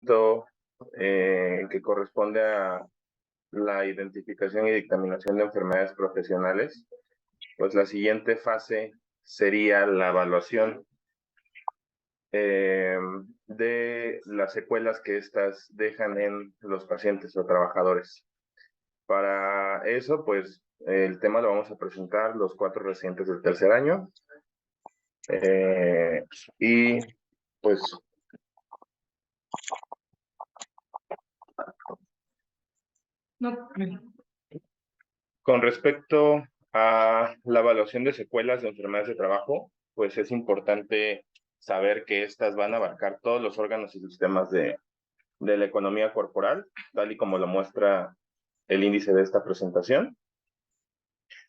que corresponde a la identificación y dictaminación de enfermedades profesionales, pues la siguiente fase sería la evaluación de las secuelas que éstas dejan en los pacientes o trabajadores. Para eso, pues, el tema lo vamos a presentar los 4 residentes del tercer año. Y, pues, con respecto a la evaluación de secuelas de enfermedades de trabajo, pues es importante saber que estas van a abarcar todos los órganos y sistemas de la economía corporal, tal y como lo muestra el índice de esta presentación,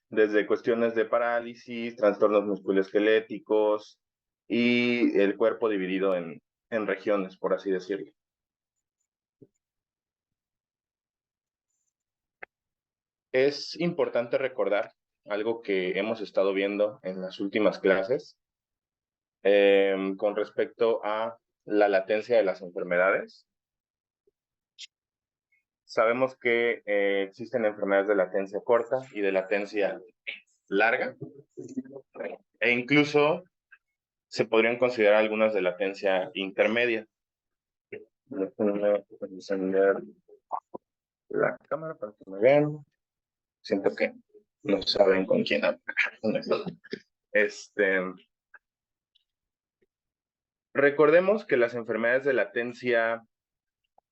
desde cuestiones de parálisis, trastornos musculoesqueléticos y el cuerpo dividido en regiones, por así decirlo. Es importante recordar algo que hemos estado viendo en las últimas clases con respecto a la latencia de las enfermedades. Sabemos que existen enfermedades de latencia corta y de latencia larga, e incluso se podrían considerar algunas de latencia intermedia. Déjenme encender la cámara para que me vean. Siento que no saben con quién hablar. Recordemos que las enfermedades de latencia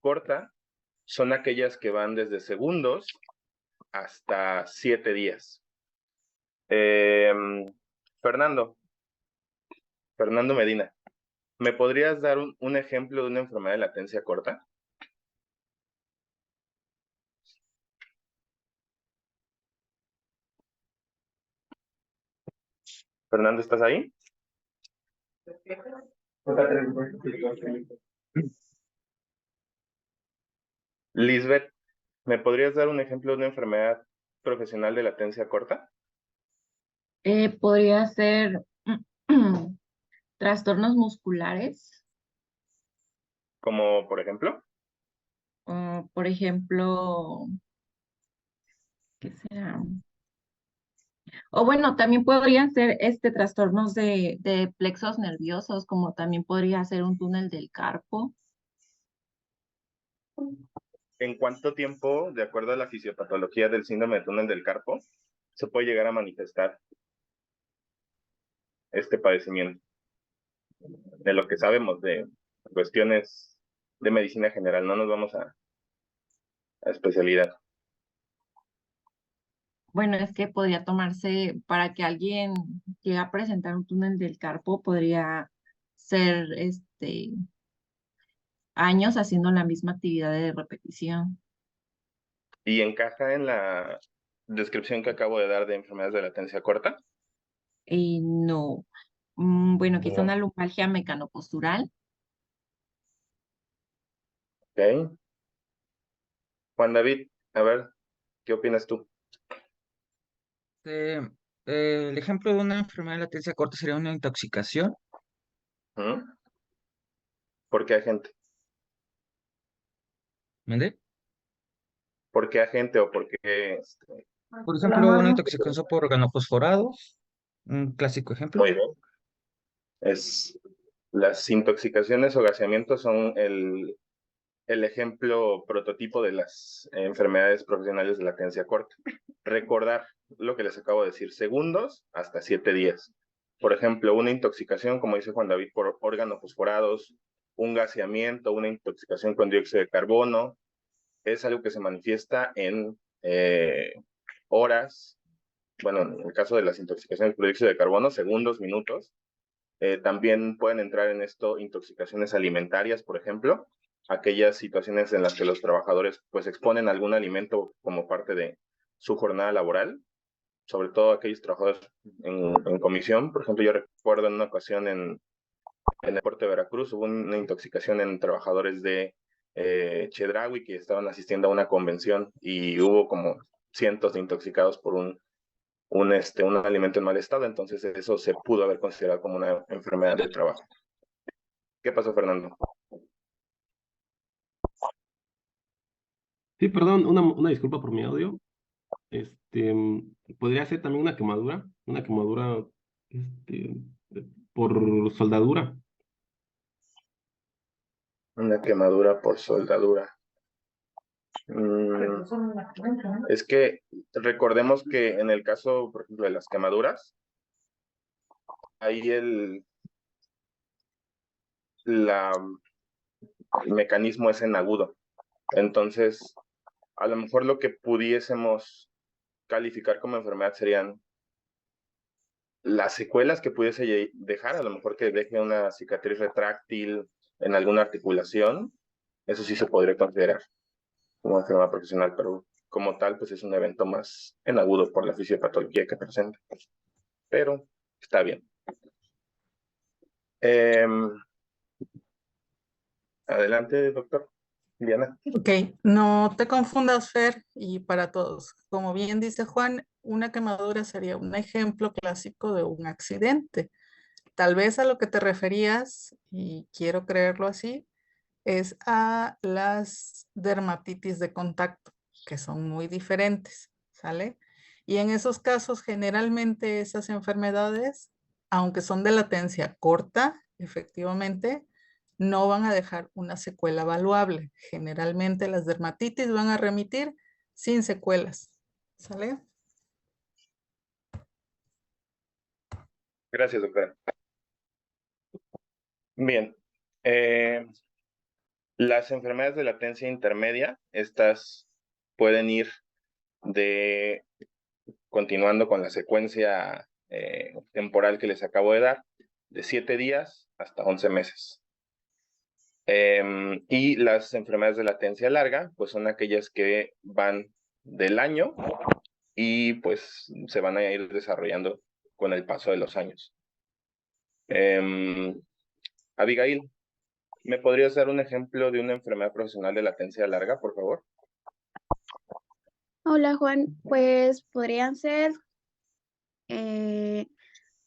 corta son aquellas que van desde segundos hasta 7 días. Fernando Medina, ¿me podrías dar un ejemplo de una enfermedad de latencia corta? Fernando, ¿estás ahí? Lisbeth, ¿me podrías dar un ejemplo de una enfermedad profesional de latencia corta? Podría ser trastornos musculares, Como por ejemplo. por ejemplo, ¿qué será? O bueno, también podrían ser trastornos de plexos nerviosos, como también podría ser un túnel del carpo. ¿En cuánto tiempo, de acuerdo a la fisiopatología del síndrome de túnel del carpo, se puede llegar a manifestar este padecimiento? De lo que sabemos de cuestiones de medicina general, no nos vamos a especialidad. Bueno, es que podría tomarse, para que alguien llegue a presentar un túnel del carpo, podría ser años haciendo la misma actividad de repetición. ¿Y encaja en la descripción que acabo de dar de enfermedades de latencia corta? No. Bueno, quizá una lumbalgia mecanopostural. Ok. Juan David, a ver, ¿qué opinas tú? El ejemplo de una enfermedad de latencia corta sería una intoxicación. ¿Mm? ¿Por qué agente? ¿Vale? ¿Por qué agente o por qué? Por ejemplo, una intoxicación por organofosforados, un clásico ejemplo. Muy bien. Las intoxicaciones o gaseamientos son el ejemplo prototipo de las enfermedades profesionales de latencia corta. Recordar lo que les acabo de decir, segundos hasta 7 días. Por ejemplo, una intoxicación, como dice Juan David, por organofosforados, un gaseamiento, una intoxicación con dióxido de carbono, es algo que se manifiesta en horas, bueno, en el caso de las intoxicaciones por dióxido de carbono, segundos, minutos. También pueden entrar en esto intoxicaciones alimentarias, por ejemplo, aquellas situaciones en las que los trabajadores pues exponen algún alimento como parte de su jornada laboral, sobre todo aquellos trabajadores en comisión. Por ejemplo, yo recuerdo en una ocasión en el puerto de Veracruz hubo una intoxicación en trabajadores de Chedraui que estaban asistiendo a una convención y hubo como cientos de intoxicados por un alimento en mal estado, entonces eso se pudo haber considerado como una enfermedad de trabajo. ¿Qué pasó, Fernando? Sí, perdón, una disculpa por mi audio. Podría ser también una quemadura, este, por soldadura. Una quemadura por soldadura. Es que recordemos que en el caso, por ejemplo, de las quemaduras, ahí el mecanismo es en agudo. Entonces, a lo mejor lo que pudiésemos calificar como enfermedad serían las secuelas que pudiese dejar, a lo mejor que deje una cicatriz retráctil en alguna articulación, eso sí se podría considerar como enfermedad profesional, pero como tal, pues es un evento más en agudo por la fisiopatología que presenta. Pero está bien. Adelante, doctor. Diana. Ok, no te confundas, Fer, y para todos. Como bien dice Juan, una quemadura sería un ejemplo clásico de un accidente. Tal vez a lo que te referías, y quiero creerlo así, es a las dermatitis de contacto, que son muy diferentes, ¿sale? Y en esos casos, generalmente esas enfermedades, aunque son de latencia corta, efectivamente, no van a dejar una secuela valuable. Generalmente las dermatitis van a remitir sin secuelas, ¿sale? Gracias, doctor. Bien. Las enfermedades de latencia intermedia, estas pueden ir de, continuando con la secuencia temporal que les acabo de dar, de 7 días hasta 11 meses. Y las enfermedades de latencia larga, pues son aquellas que van del año y pues se van a ir desarrollando con el paso de los años. Abigail, ¿me podrías dar un ejemplo de una enfermedad profesional de latencia larga, por favor? Hola Juan, pues podrían ser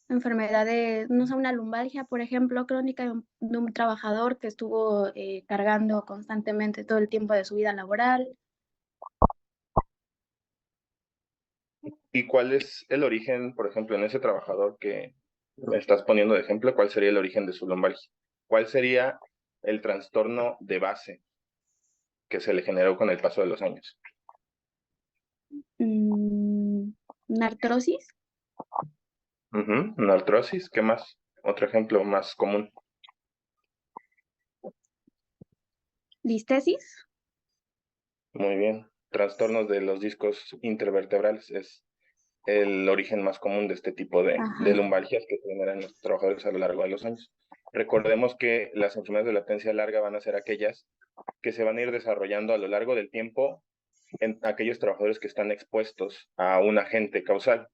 enfermedades, no sé, una lumbalgia, por ejemplo, crónica de un trabajador que estuvo cargando constantemente todo el tiempo de su vida laboral. ¿Y cuál es el origen, por ejemplo, en ese trabajador que me estás poniendo de ejemplo, cuál sería el origen de su lumbalgia? ¿Cuál sería el trastorno de base que se le generó con el paso de los años? ¿Una artrosis? Una artrosis, ¿qué más? Otro ejemplo más común. ¿Listesis? Muy bien. Trastornos de los discos intervertebrales es el origen más común de este tipo de lumbalgias que generan los trabajadores a lo largo de los años. Recordemos que las enfermedades de latencia larga van a ser aquellas que se van a ir desarrollando a lo largo del tiempo en aquellos trabajadores que están expuestos a un agente causal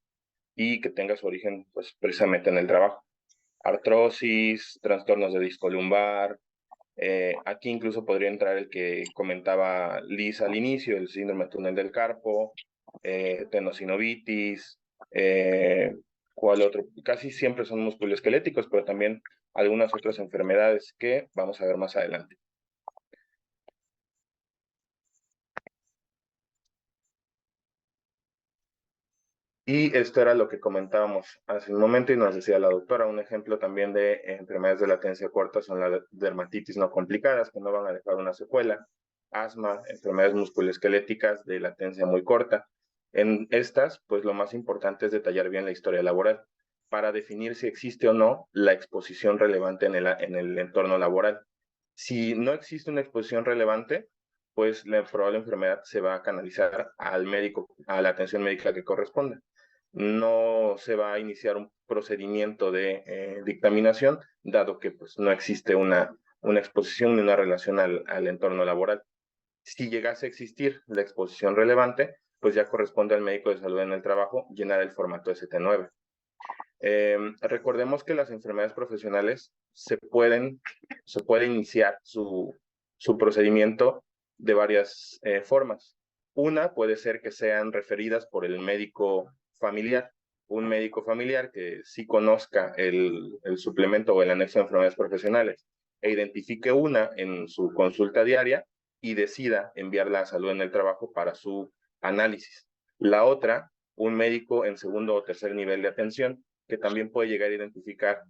y que tenga su origen pues, precisamente en el trabajo. Artrosis, trastornos de disco lumbar. Aquí incluso podría entrar el que comentaba Liz al inicio, el síndrome túnel del carpo, tenosinovitis, ¿cuál otro? Casi siempre son musculoesqueléticos, pero también algunas otras enfermedades que vamos a ver más adelante. Y esto era lo que comentábamos hace un momento y nos decía la doctora, un ejemplo también de enfermedades de latencia corta son las dermatitis no complicadas, que no van a dejar una secuela, asma, enfermedades musculoesqueléticas de latencia muy corta. En estas, pues lo más importante es detallar bien la historia laboral para definir si existe o no la exposición relevante en el entorno laboral. Si no existe una exposición relevante, pues la probable enfermedad se va a canalizar al médico, a la atención médica que corresponda. No se va a iniciar un procedimiento de dictaminación, dado que pues, no existe una exposición ni una relación al entorno laboral. Si llegase a existir la exposición relevante, pues ya corresponde al médico de salud en el trabajo llenar el formato ST9. Recordemos que las enfermedades profesionales se puede iniciar su procedimiento de varias formas. Una puede ser que sean referidas por el médico familiar, un médico familiar que sí conozca el suplemento o el anexo de enfermedades profesionales e identifique una en su consulta diaria, y decida enviarla a salud en el trabajo para su análisis. La otra, un médico en segundo o tercer nivel de atención, que también puede llegar a identificar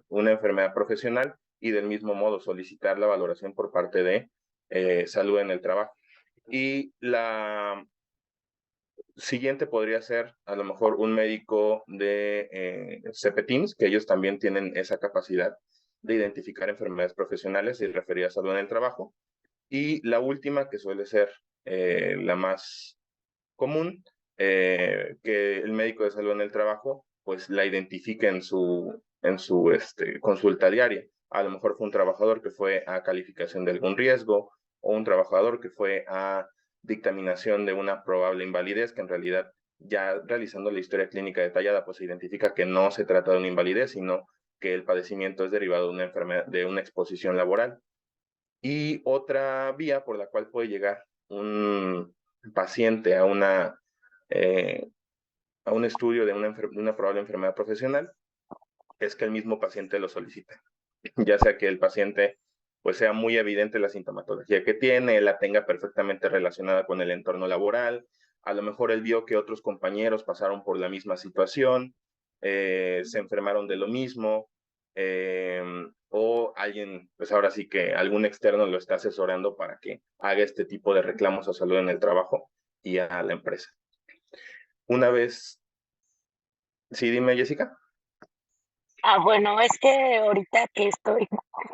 una enfermedad profesional y del mismo modo solicitar la valoración por parte de salud en el trabajo. Y la siguiente podría ser a lo mejor un médico de CPTINS, que ellos también tienen esa capacidad de identificar enfermedades profesionales y referidas a salud en el trabajo. Y la última, que suele ser la más común, que el médico de salud en el trabajo pues la identifique en su consulta diaria. A lo mejor fue un trabajador que fue a calificación de algún riesgo o un trabajador que fue a dictaminación de una probable invalidez, que en realidad ya realizando la historia clínica detallada pues se identifica que no se trata de una invalidez, sino que el padecimiento es derivado de una enfermedad, de una exposición laboral. Y otra vía por la cual puede llegar un paciente a un estudio de una probable enfermedad profesional es que el mismo paciente lo solicite. Ya sea que el paciente pues sea muy evidente la sintomatología que tiene, la tenga perfectamente relacionada con el entorno laboral, a lo mejor él vio que otros compañeros pasaron por la misma situación, se enfermaron de lo mismo, o alguien, pues ahora sí que algún externo lo está asesorando para que haga este tipo de reclamos a salud en el trabajo y a la empresa. Una vez, sí, dime, Jessica. Bueno, es que ahorita que estoy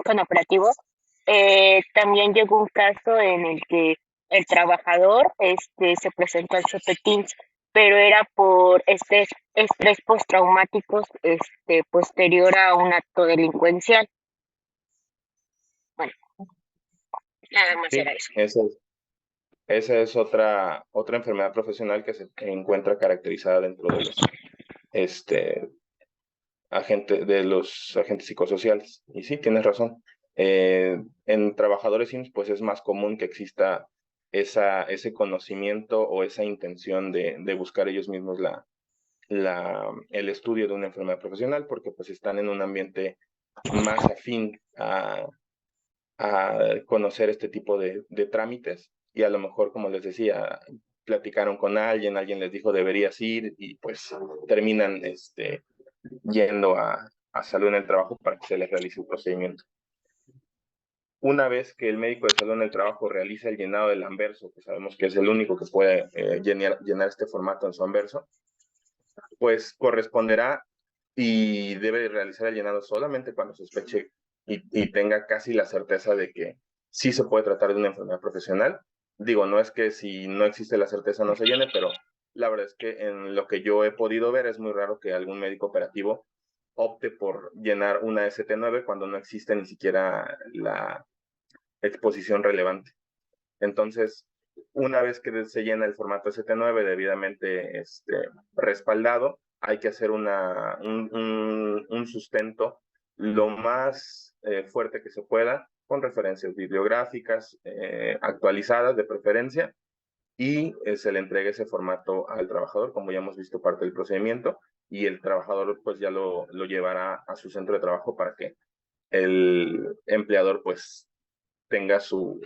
con operativos, también llegó un caso en el que el trabajador se presentó al CPTINS, pero era por estrés postraumático posterior a un acto delincuencial. Bueno, nada más era Sí, eso. esa es otra enfermedad profesional que se encuentra caracterizada dentro de los los agentes psicosociales. Y sí, tienes razón. En trabajadores IMSS, pues es más común que exista ese conocimiento o esa intención de buscar ellos mismos el estudio de una enfermedad profesional, porque pues están en un ambiente más afín a conocer este tipo de trámites y a lo mejor, como les decía, platicaron con alguien les dijo deberías ir y pues terminan yendo a salud en el trabajo para que se les realice el procedimiento. Una vez que el médico de salud en el trabajo realiza el llenado del anverso, que sabemos que es el único que puede llenar este formato en su anverso, pues corresponderá y debe realizar el llenado solamente cuando sospeche y tenga casi la certeza de que sí se puede tratar de una enfermedad profesional. Digo, no es que si no existe la certeza no se llene, pero la verdad es que en lo que yo he podido ver es muy raro que algún médico operativo opte por llenar una ST9 cuando no existe ni siquiera la exposición relevante. Entonces, una vez que se llena el formato ST9 debidamente respaldado, hay que hacer un sustento lo más fuerte que se pueda, con referencias bibliográficas actualizadas de preferencia, y se le entrega ese formato al trabajador, como ya hemos visto parte del procedimiento, y el trabajador pues ya lo llevará a su centro de trabajo para que el empleador pues tenga su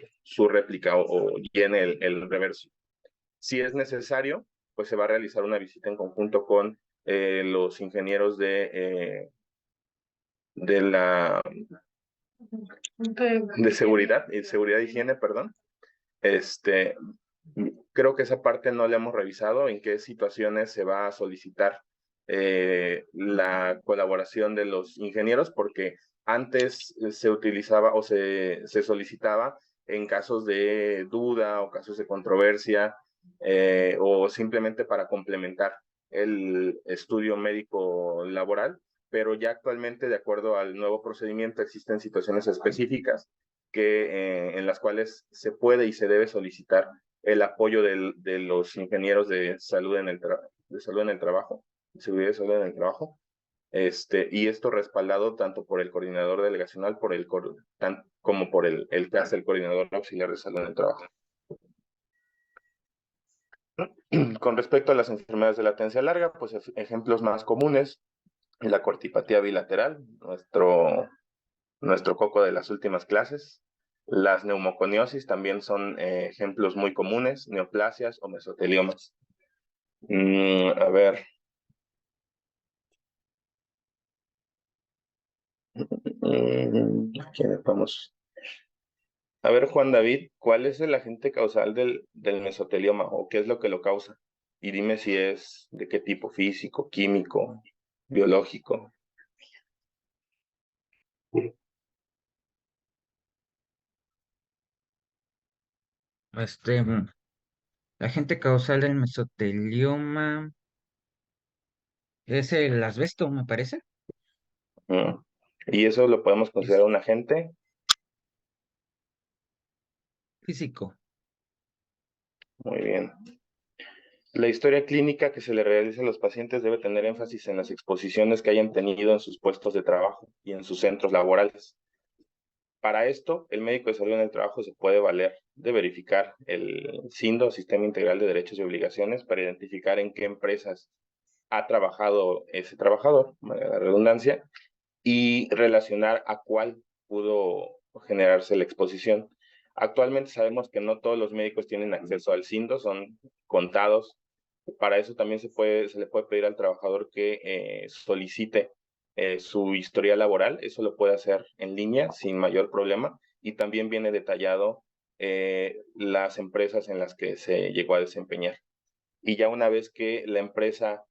réplica o llene el reverso. Si es necesario, pues se va a realizar una visita en conjunto con los ingenieros de seguridad e higiene, perdón. Creo que esa parte no la hemos revisado, en qué situaciones se va a solicitar la colaboración de los ingenieros, porque antes se utilizaba o se solicitaba en casos de duda o casos de controversia o simplemente para complementar el estudio médico laboral, pero ya actualmente, de acuerdo al nuevo procedimiento, existen situaciones específicas en las cuales se puede y se debe solicitar el apoyo de los ingenieros de salud en el trabajo, seguridad y salud en el trabajo, y esto respaldado tanto por el coordinador delegacional como por el que hace el coordinador auxiliar de salud en el trabajo. Con respecto a las enfermedades de latencia larga, pues ejemplos más comunes, la cortipatía bilateral, nuestro coco de las últimas clases, Las neumoconiosis también son ejemplos muy comunes, neoplasias o mesoteliomas. A ver. Aquí vamos. A ver, Juan David, ¿cuál es el agente causal del mesotelioma o qué es lo que lo causa? Y dime si es de qué tipo, físico, químico, biológico. La agente causal del mesotelioma es el asbesto, me parece. Mm. Y eso lo podemos considerar Es un agente. físico. Muy bien. La historia clínica que se le realiza a los pacientes debe tener énfasis en las exposiciones que hayan tenido en sus puestos de trabajo y en sus centros laborales. Para esto, el médico de salud en el trabajo se puede valer de verificar el SINDO, Sistema Integral de Derechos y Obligaciones, para identificar en qué empresas ha trabajado ese trabajador, valga la redundancia, y relacionar a cuál pudo generarse la exposición. Actualmente sabemos que no todos los médicos tienen acceso al SINDO, son contados. Para eso también se le puede pedir al trabajador que solicite su historial laboral. Eso lo puede hacer en línea sin mayor problema. Y también viene detallado las empresas en las que se llegó a desempeñar. Y ya una vez que la empresa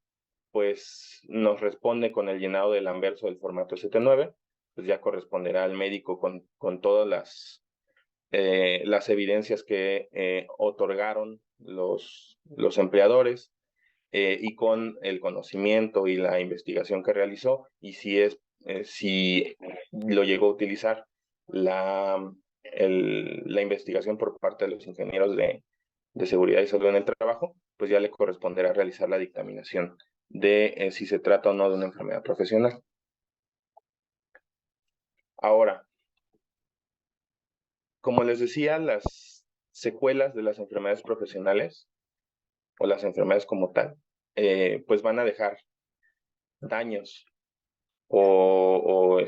pues nos responde con el llenado del anverso del formato ST9, pues ya corresponderá al médico con todas las evidencias que otorgaron los empleadores y con el conocimiento y la investigación que realizó y si lo llegó a utilizar la investigación por parte de los ingenieros de seguridad y salud en el trabajo, pues ya le corresponderá realizar la dictaminación de si se trata o no de una enfermedad profesional. Ahora, como les decía, las secuelas de las enfermedades profesionales o las enfermedades como tal, pues van a dejar daños o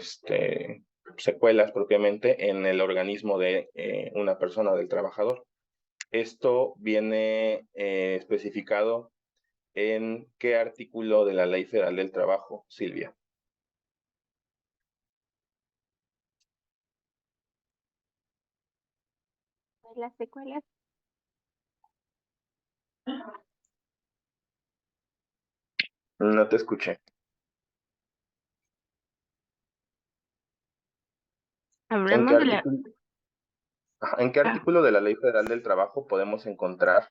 secuelas propiamente en el organismo de una persona, del trabajador. Esto viene especificado en qué artículo de la Ley Federal del Trabajo, Silvia. Las secuelas. No te escuché. Hablemos de la... ¿En qué artículo de la Ley Federal del Trabajo podemos encontrar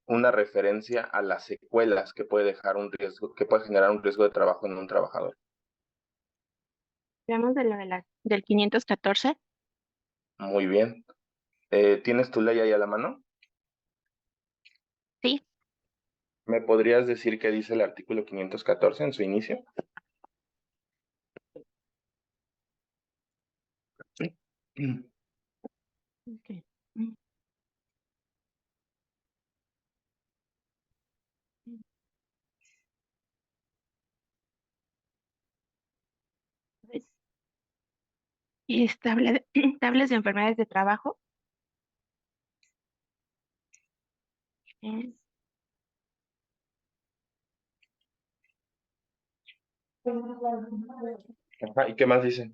una referencia a las secuelas que puede dejar un riesgo, que puede generar un riesgo de trabajo en un trabajador? Hablamos de del 514. Muy bien. ¿Tienes tu ley ahí a la mano? Sí. ¿Me podrías decir qué dice el artículo 514 en su inicio? Okay. Y tablas de enfermedades de trabajo. Ajá, ¿y qué más dice?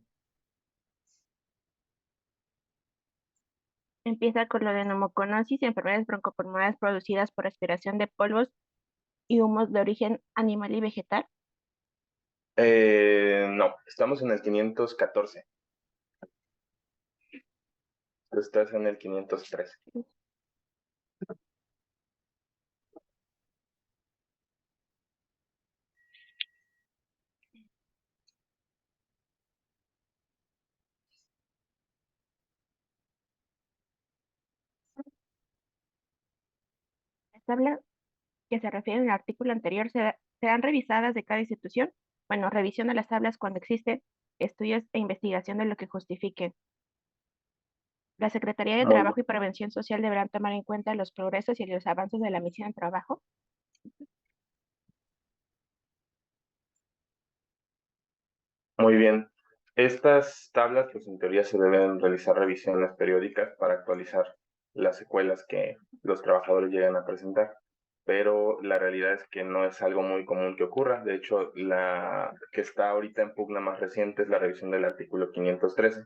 Empieza con lo de neumoconosis y enfermedades broncopulmonares producidas por respiración de polvos y humos de origen animal y vegetal. No, estamos en el 514. Tú estás en el 513. Las tablas que se refieren al artículo anterior serán revisadas de cada institución. Bueno, revisión de las tablas cuando existen estudios e investigación de lo que justifiquen. La Secretaría de Muy, Trabajo y Prevención Social deberán tomar en cuenta los progresos y los avances de la misión de trabajo. muy bien. Estas tablas, pues en teoría se deben realizar revisiones periódicas para actualizar las secuelas que los trabajadores llegan a presentar, pero la realidad es que no es algo muy común que ocurra. De hecho, la que está ahorita en pugna más reciente es la revisión del artículo 513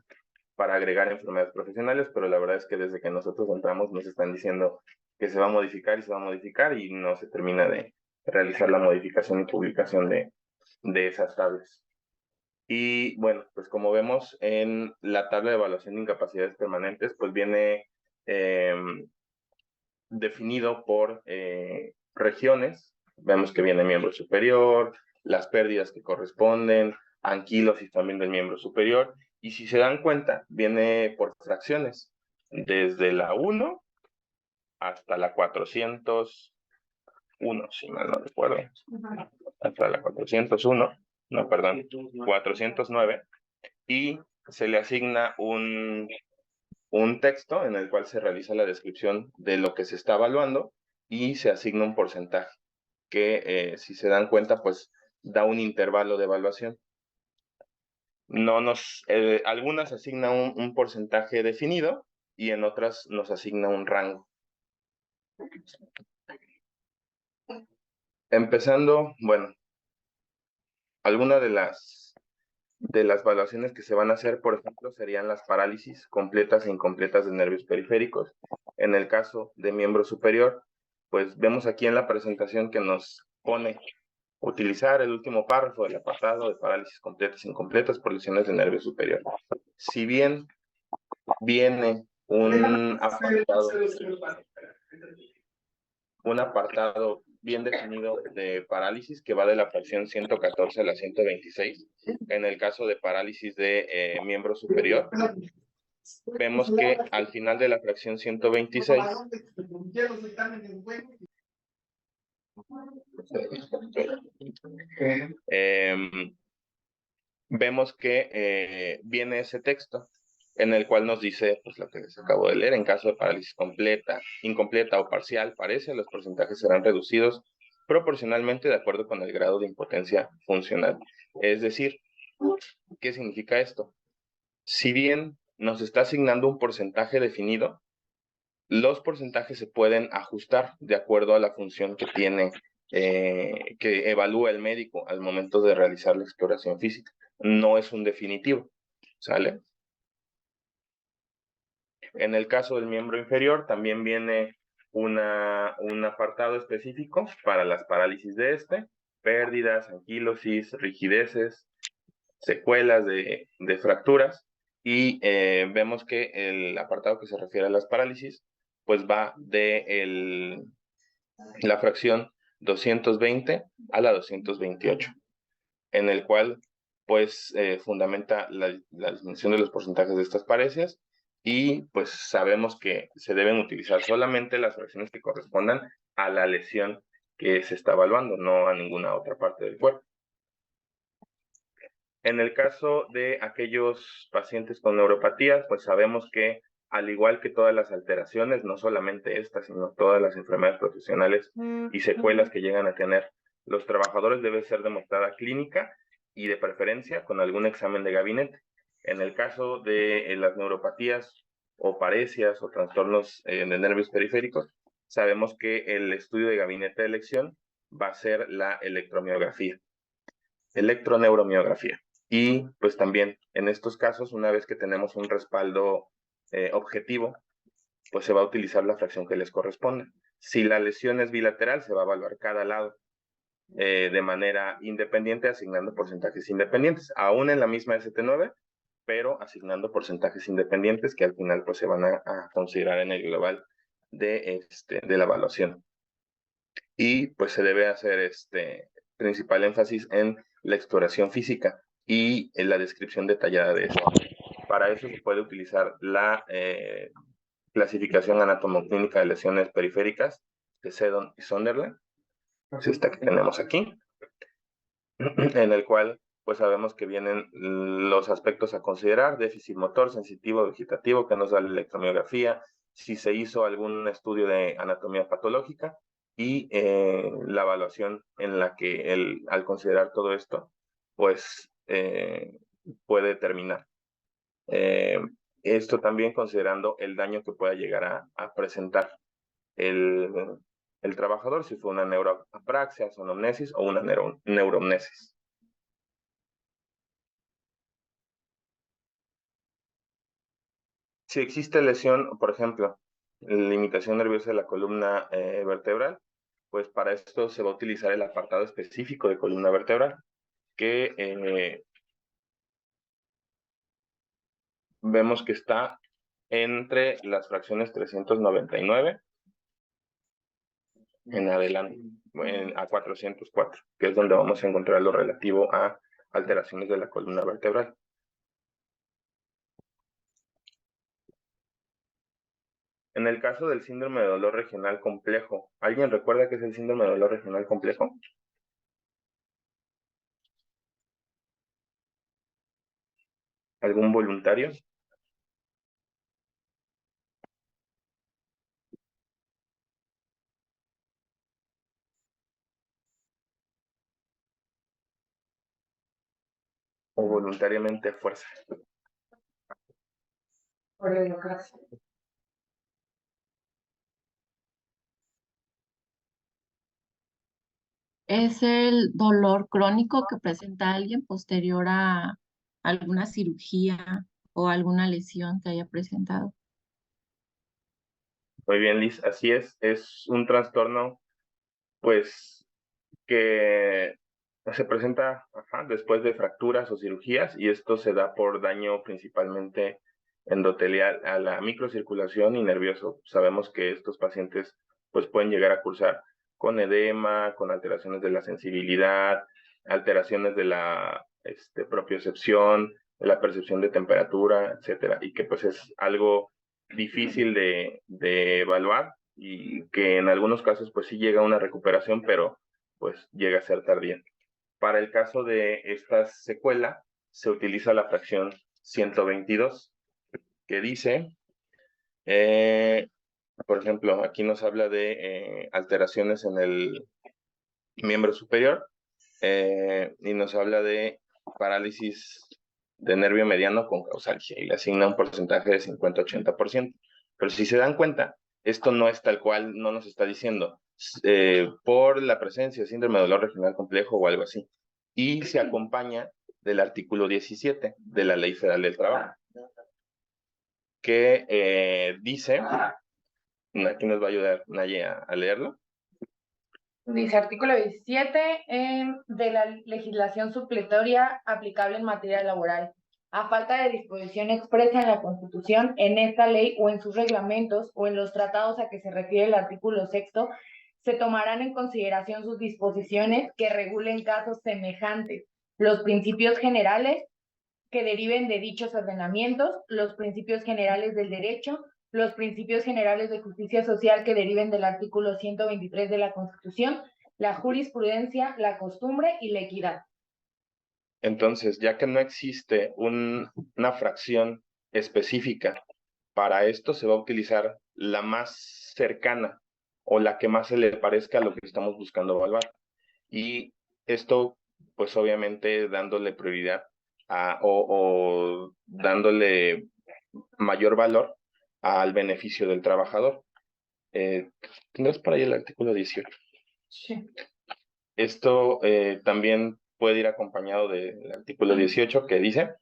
para agregar enfermedades profesionales, pero la verdad es que desde que nosotros entramos nos están diciendo que se va a modificar y se va a modificar y no se termina de realizar la modificación y publicación de esas tablas. Y bueno, pues como vemos en la tabla de evaluación de incapacidades permanentes, pues viene definido por regiones. Vemos que viene miembro superior, las pérdidas que corresponden, anquilosis también del miembro superior. Y si se dan cuenta, viene por fracciones, desde la 1 hasta la 401, si mal no recuerdo. Hasta la 401, no, perdón, 409. Y se le asigna un texto en el cual se realiza la descripción de lo que se está evaluando y se asigna un porcentaje que, si se dan cuenta, pues da un intervalo de evaluación. Algunas asignan un porcentaje definido y en otras nos asigna un rango. Empezando, bueno, algunas de las evaluaciones que se van a hacer, por ejemplo, serían las parálisis completas e incompletas de nervios periféricos. En el caso de miembro superior, pues vemos aquí en la presentación que nos pone utilizar el último párrafo del apartado de parálisis completas e incompletas por lesiones de nervio superior. Si bien viene un apartado bien definido de parálisis que va de la fracción 114 a la 126. En el caso de parálisis de miembro superior, vemos que al final de la fracción 126 vemos que viene ese texto en el cual nos dice, pues lo que les acabo de leer, en caso de parálisis completa, incompleta o parcial, los porcentajes serán reducidos proporcionalmente de acuerdo con el grado de impotencia funcional. Es decir, ¿qué significa esto? Si bien nos está asignando un porcentaje definido, los porcentajes se pueden ajustar de acuerdo a la función que tiene, que evalúa el médico al momento de realizar la exploración física. No es un definitivo, ¿sale? En el caso del miembro inferior también viene un apartado específico para las parálisis de pérdidas, anquilosis, rigideces, secuelas de fracturas, y vemos que el apartado que se refiere a las parálisis pues va de la fracción 220 a la 228, en el cual pues fundamenta la disminución de los porcentajes de estas parálisis, y pues sabemos que se deben utilizar solamente las fracciones que correspondan a la lesión que se está evaluando, no a ninguna otra parte del cuerpo. En el caso de aquellos pacientes con neuropatías, pues sabemos que al igual que todas las alteraciones, no solamente estas, sino todas las enfermedades profesionales y secuelas que llegan a tener los trabajadores, debe ser demostrada clínica y de preferencia con algún examen de gabinete. En el caso de las neuropatías o paresias o trastornos de nervios periféricos, sabemos que el estudio de gabinete de elección va a ser la electromiografía, electroneuromiografía. Y pues también en estos casos, una vez que tenemos un respaldo objetivo, pues se va a utilizar la fracción que les corresponde. Si la lesión es bilateral, se va a evaluar cada lado de manera independiente, asignando porcentajes independientes, aún en la misma ST9, pero asignando porcentajes independientes que al final pues se van a considerar en el global de la evaluación. Y pues se debe hacer principal énfasis en la exploración física y en la descripción detallada de esto. Para eso se puede utilizar la clasificación anatomoclínica de lesiones periféricas de Seddon y Sunderland, es esta que tenemos aquí, en el cual pues sabemos que vienen los aspectos a considerar: déficit motor, sensitivo, vegetativo, que nos da la electromiografía, si se hizo algún estudio de anatomía patológica, y la evaluación en la que al considerar todo esto, pues puede terminar. Esto también considerando el daño que pueda llegar a presentar el trabajador, si fue una neuroapraxia, sonomnesis o una neuromnesis. Si existe lesión, por ejemplo, limitación nerviosa de la columna vertebral, pues para esto se va a utilizar el apartado específico de columna vertebral, que vemos que está entre las fracciones 399 en adelante, a 404, que es donde vamos a encontrar lo relativo a alteraciones de la columna vertebral. En el caso del síndrome de dolor regional complejo, ¿alguien recuerda qué es el síndrome de dolor regional complejo? ¿Algún voluntario? ¿O voluntariamente fuerza? Es el dolor crónico que presenta alguien posterior a alguna cirugía o alguna lesión que haya presentado. Muy bien, Liz, así es un trastorno, pues, que se presenta después de fracturas o cirugías, y esto se da por daño principalmente endotelial a la microcirculación y nervioso. Sabemos que estos pacientes pues pueden llegar a cursar con edema, con alteraciones de la sensibilidad, alteraciones de la propiocepción, de la percepción de temperatura, etcétera, y que pues es algo difícil de evaluar y que en algunos casos pues sí llega a una recuperación, pero pues llega a ser tardía. Para el caso de esta secuela, se utiliza la fracción 122, que dice, por ejemplo, aquí nos habla de alteraciones en el miembro superior, y nos habla de parálisis de nervio mediano con causalgia, y le asigna un porcentaje de 50-80%. Pero si se dan cuenta, esto no es tal cual, no nos está diciendo por la presencia de síndrome de dolor regional complejo o algo así. Y se acompaña del artículo 17 de la Ley Federal del Trabajo, que dice, aquí nos va a ayudar Naye a leerlo. Dice artículo 17 de la legislación supletoria aplicable en materia laboral. A falta de disposición expresa en la Constitución, en esta ley o en sus reglamentos o en los tratados a que se refiere el artículo 6º, se tomarán en consideración sus disposiciones que regulen casos semejantes, los principios generales que deriven de dichos ordenamientos, los principios generales del derecho, los principios generales de justicia social que deriven del artículo 123 de la Constitución, la jurisprudencia, la costumbre y la equidad. Entonces, ya que no existe una fracción específica para esto, se va a utilizar la más cercana o la que más se le parezca a lo que estamos buscando evaluar. Y esto, pues obviamente dándole prioridad o dándole mayor valor al beneficio del trabajador. ¿Tendrás por ahí el artículo 18? Sí. Esto también puede ir acompañado del artículo 18 que dice...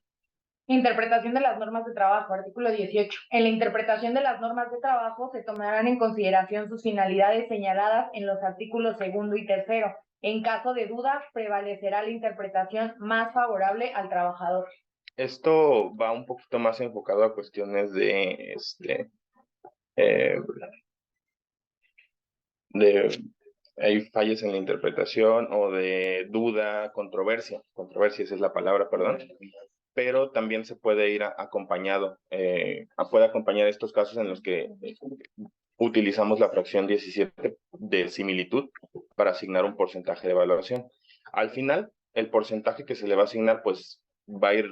Interpretación de las normas de trabajo, artículo 18. En la interpretación de las normas de trabajo se tomarán en consideración sus finalidades señaladas en los artículos 2º y 3º. En caso de duda, prevalecerá la interpretación más favorable al trabajador. Esto va un poquito más enfocado a cuestiones de hay fallas en la interpretación o de duda, controversia, esa es la palabra, perdón, pero también se puede ir acompañado, puede acompañar estos casos en los que utilizamos la fracción 17 de similitud para asignar un porcentaje de evaluación. Al final, el porcentaje que se le va a asignar, pues va a ir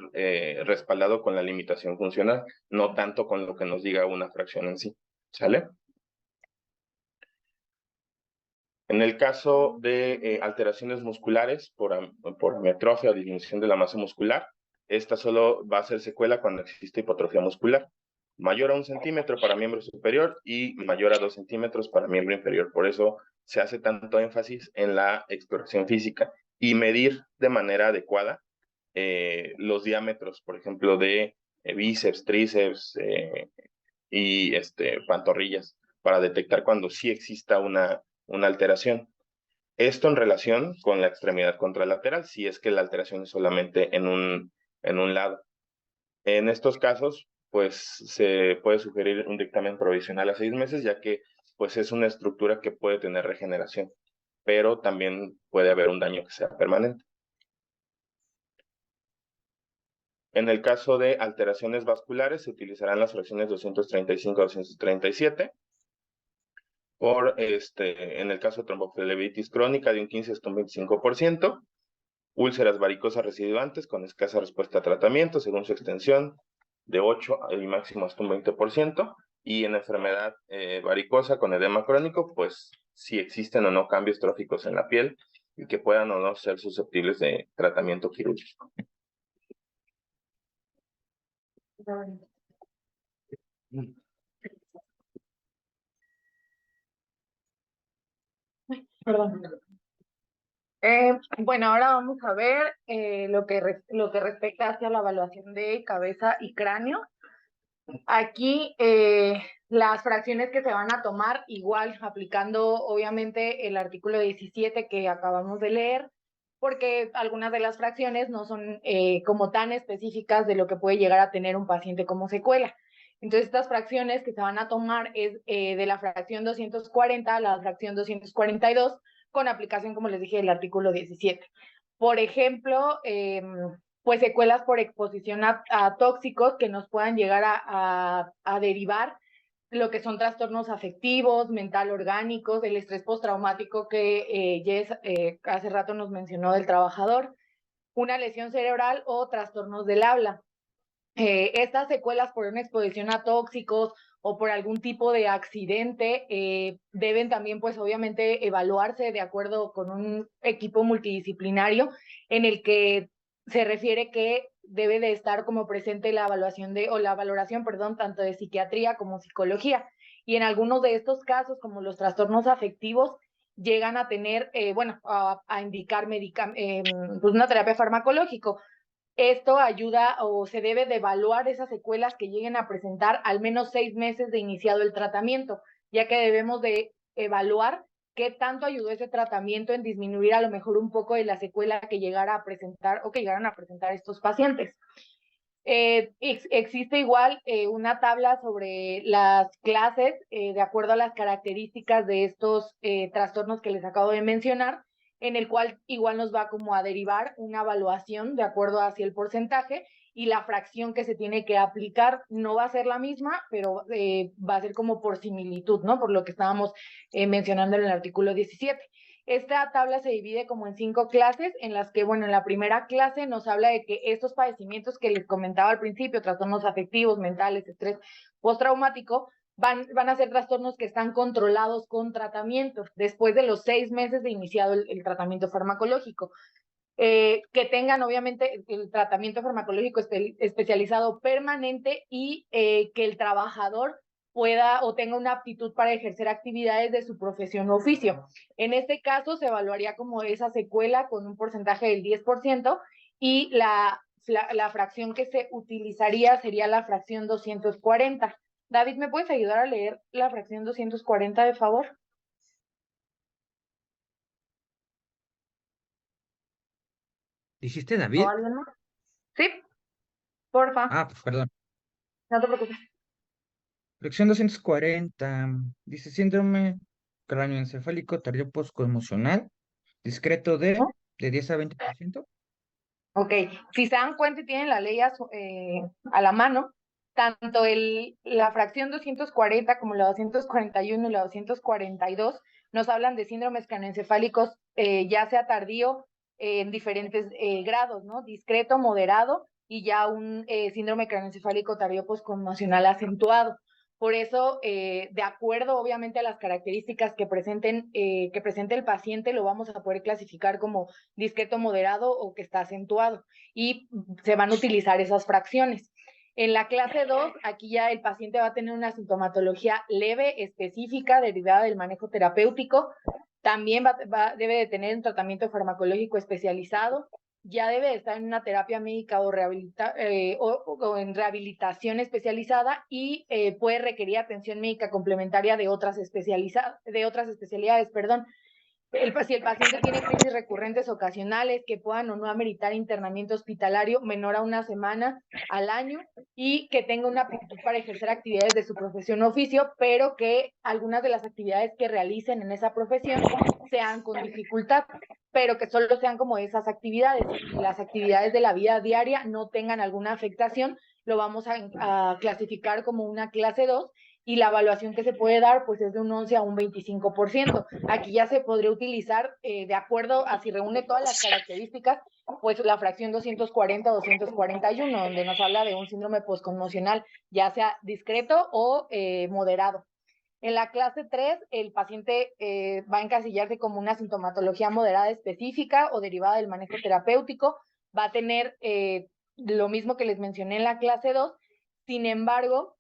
respaldado con la limitación funcional, no tanto con lo que nos diga una fracción en sí, ¿sale? En el caso de alteraciones musculares por amiatrofia o disminución de la masa muscular, esta solo va a ser secuela cuando existe hipotrofia muscular. Mayor a 1 centímetro para miembro superior y mayor a 2 centímetros para miembro inferior. Por eso se hace tanto énfasis en la exploración física y medir de manera adecuada los diámetros, por ejemplo, de bíceps, tríceps y pantorrillas, para detectar cuando sí exista una alteración. Esto en relación con la extremidad contralateral, si es que la alteración es solamente en un lado. En estos casos, pues se puede sugerir un dictamen provisional a 6 meses, ya que pues es una estructura que puede tener regeneración, pero también puede haber un daño que sea permanente. En el caso de alteraciones vasculares, se utilizarán las fracciones 235 a 237. En el caso de tromboflebitis crónica, de un 15 hasta un 25%. Úlceras varicosas residuantes con escasa respuesta a tratamiento, según su extensión, de 8 y máximo hasta un 20%. Y en enfermedad varicosa con edema crónico, pues si existen o no cambios tróficos en la piel y que puedan o no ser susceptibles de tratamiento quirúrgico. Perdón. Bueno, ahora vamos a ver lo que respecta hacia la evaluación de cabeza y cráneo. Aquí las fracciones que se van a tomar, igual aplicando obviamente el artículo 17 que acabamos de leer, porque algunas de las fracciones no son como tan específicas de lo que puede llegar a tener un paciente como secuela. Entonces, estas fracciones que se van a tomar es de la fracción 240 a la fracción 242, con aplicación, como les dije, del artículo 17. Por ejemplo, pues secuelas por exposición a tóxicos que nos puedan llegar a derivar lo que son trastornos afectivos, mental orgánicos, el estrés postraumático que Jess hace rato nos mencionó del trabajador, una lesión cerebral o trastornos del habla. Estas secuelas por una exposición a tóxicos o por algún tipo de accidente deben también, pues obviamente, evaluarse de acuerdo con un equipo multidisciplinario en el que se refiere que debe de estar como presente la evaluación la valoración, perdón, tanto de psiquiatría como psicología. Y en algunos de estos casos, como los trastornos afectivos, llegan a tener, a indicar pues una terapia farmacológica. Esto ayuda o se debe de evaluar esas secuelas que lleguen a presentar al menos 6 meses de iniciado el tratamiento, ya que debemos de evaluar qué tanto ayudó ese tratamiento en disminuir a lo mejor un poco de la secuela que llegara a presentar o que llegaran a presentar estos pacientes. Existe igual una tabla sobre las clases de acuerdo a las características de estos trastornos que les acabo de mencionar, en el cual igual nos va como a derivar una evaluación de acuerdo hacia el porcentaje y la fracción que se tiene que aplicar no va a ser la misma, pero va a ser como por similitud, ¿no? Por lo que estábamos mencionando en el artículo 17. Esta tabla se divide como en 5 clases, en las que, bueno, en la primera clase nos habla de que estos padecimientos que les comentaba al principio, trastornos afectivos, mentales, estrés postraumático, van a ser trastornos que están controlados con tratamiento después de los 6 meses de iniciado el tratamiento farmacológico. Que tengan obviamente el tratamiento farmacológico especializado permanente y que el trabajador pueda o tenga una aptitud para ejercer actividades de su profesión o oficio. En este caso se evaluaría como esa secuela con un porcentaje del 10% y la fracción que se utilizaría sería la fracción 240. David, ¿me puedes ayudar a leer la fracción 240, de favor? ¿Dijiste David? ¿O alguien más? Sí, porfa. Ah, perdón. No te preocupes. Lección 240. Dice síndrome cráneoencefálico tardío posconmocional, discreto de 10 a 20%. Ok, si se dan cuenta y tienen la ley a la mano, tanto la fracción 240 como la 241 y la 242 nos hablan de síndromes craneoencefálicos, ya sea tardío en diferentes grados, ¿no? Discreto, moderado y ya un síndrome craneoencefálico tardío posconmocional acentuado. Por eso, de acuerdo obviamente a las características que presente el paciente, lo vamos a poder clasificar como discreto, moderado o que está acentuado, y se van a utilizar esas fracciones. En la clase 2, aquí ya el paciente va a tener una sintomatología leve, específica, derivada del manejo terapéutico. También debe de tener un tratamiento farmacológico especializado. Ya debe de estar en una terapia médica o en rehabilitación especializada, y puede requerir atención médica complementaria de otras especialidades, perdón. Si el paciente tiene crisis recurrentes ocasionales que puedan o no ameritar internamiento hospitalario menor a 1 semana al año, y que tenga una aptitud para ejercer actividades de su profesión o oficio, pero que algunas de las actividades que realicen en esa profesión sean con dificultad, pero que solo sean como esas actividades, y las actividades de la vida diaria no tengan alguna afectación, lo vamos a clasificar como una clase 2, y la evaluación que se puede dar pues es de un 11 a un 25%. Aquí ya se podría utilizar, de acuerdo a si reúne todas las características, pues la fracción 240 o 241, donde nos habla de un síndrome postconmocional, ya sea discreto o moderado. En la clase 3, el paciente va a encasillarse como una sintomatología moderada específica o derivada del manejo terapéutico. Va a tener lo mismo que les mencioné en la clase 2. Sin embargo,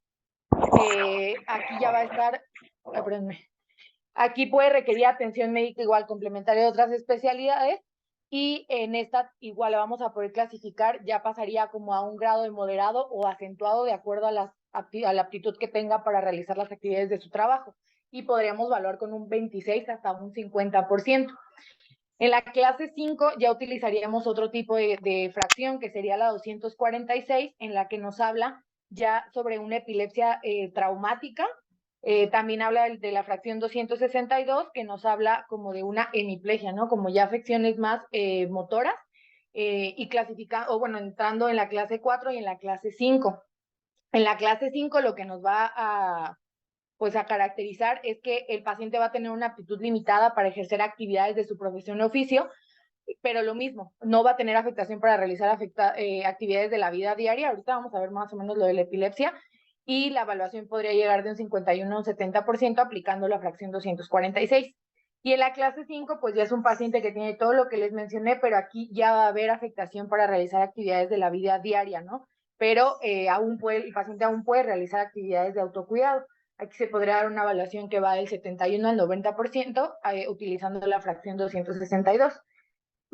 aquí ya va a estar, aquí puede requerir atención médica igual complementaria de otras especialidades, y en esta igual la vamos a poder clasificar, ya pasaría como a un grado de moderado o acentuado de acuerdo a la aptitud que tenga para realizar las actividades de su trabajo, y podríamos evaluar con un 26 hasta un 50%. En la clase 5 ya utilizaríamos otro tipo de fracción, que sería la 246, en la que nos habla ya sobre una epilepsia traumática. También habla de la fracción 262, que nos habla como de una hemiplegia, ¿no? Como ya afecciones más motoras, y entrando en la clase 4 y en la clase 5. En la clase 5 lo que nos va a caracterizar es que el paciente va a tener una aptitud limitada para ejercer actividades de su profesión o oficio, pero lo mismo, no va a tener afectación para realizar actividades de la vida diaria. Ahorita vamos a ver más o menos lo de la epilepsia, y la evaluación podría llegar de un 51 a un 70% aplicando la fracción 246. Y en la clase 5, pues ya es un paciente que tiene todo lo que les mencioné, pero aquí ya va a haber afectación para realizar actividades de la vida diaria, ¿no? Pero el paciente aún puede realizar actividades de autocuidado. Aquí se podría dar una evaluación que va del 71 al 90%, utilizando la fracción 262.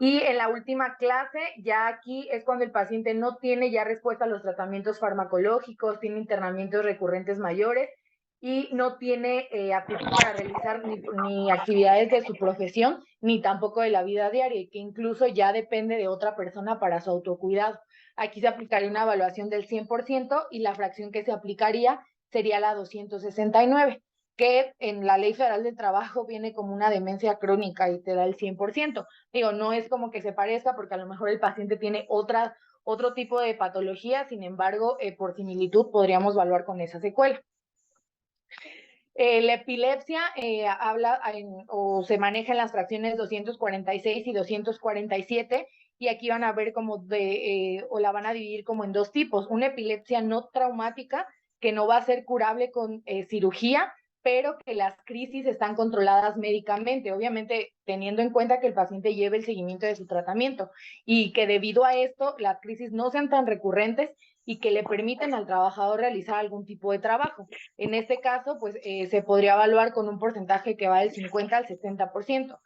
Y en la última clase, ya aquí es cuando el paciente no tiene ya respuesta a los tratamientos farmacológicos, tiene internamientos recurrentes mayores, y no tiene aptitud para realizar ni actividades de su profesión, ni tampoco de la vida diaria, y que incluso ya depende de otra persona para su autocuidado. Aquí se aplicaría una evaluación del 100%, y la fracción que se aplicaría sería la 269, que en la Ley Federal del Trabajo viene como una demencia crónica y te da el 100%. Digo, no es como que se parezca, porque a lo mejor el paciente tiene otro tipo de patología, sin embargo, por similitud podríamos evaluar con esa secuela. La epilepsia se maneja en las fracciones 246 y 247, y aquí van a ver o la van a dividir como en dos tipos: una epilepsia no traumática, que no va a ser curable con cirugía, pero que las crisis están controladas médicamente, obviamente teniendo en cuenta que el paciente lleve el seguimiento de su tratamiento, y que debido a esto las crisis no sean tan recurrentes y que le permiten al trabajador realizar algún tipo de trabajo. En este caso, pues se podría evaluar con un porcentaje que va del 50 al 70%.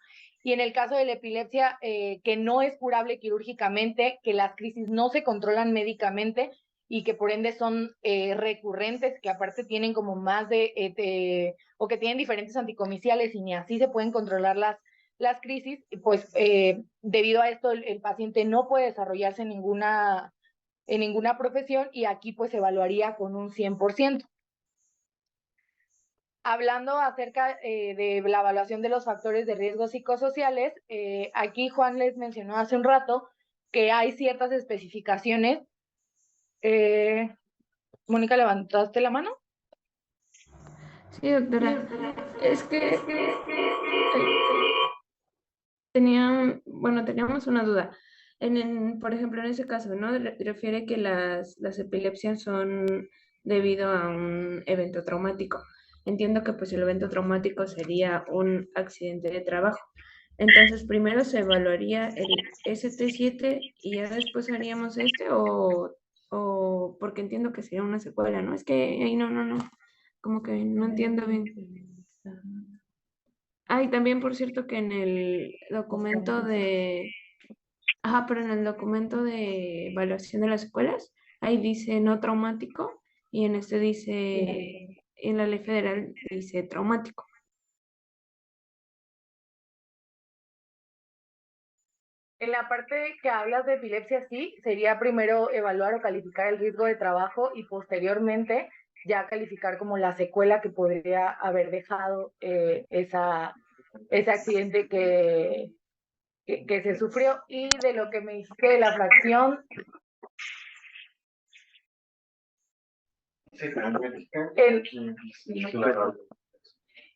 Y en el caso de la epilepsia, que no es curable quirúrgicamente, que las crisis no se controlan médicamente, y que por ende son recurrentes, que aparte tienen como más o que tienen diferentes anticomiciales y ni así se pueden controlar las crisis, pues debido a esto el paciente no puede desarrollarse en ninguna profesión, y aquí pues se evaluaría con un 100%. Hablando acerca de la evaluación de los factores de riesgo psicosociales, aquí Juan les mencionó hace un rato que hay ciertas especificaciones. Mónica, ¿levantaste la mano? Sí, doctora. Es que teníamos una duda. Por ejemplo, en ese caso, ¿no? Refiere que las epilepsias son debido a un evento traumático. Entiendo que pues el evento traumático sería un accidente de trabajo. Entonces primero se evaluaría el ST7 y ya después haríamos este o porque entiendo que sería una secuela, ¿no? Es que ahí no, como que no entiendo bien. Ah, y también por cierto que en el documento pero en el documento de evaluación de las escuelas, ahí dice no traumático y en este dice, en la ley federal dice traumático. En la parte que hablas de epilepsia, sí, sería primero evaluar o calificar el riesgo de trabajo y posteriormente ya calificar como la secuela que podría haber dejado ese accidente que se sufrió. Y de lo que me dijiste de la fracción,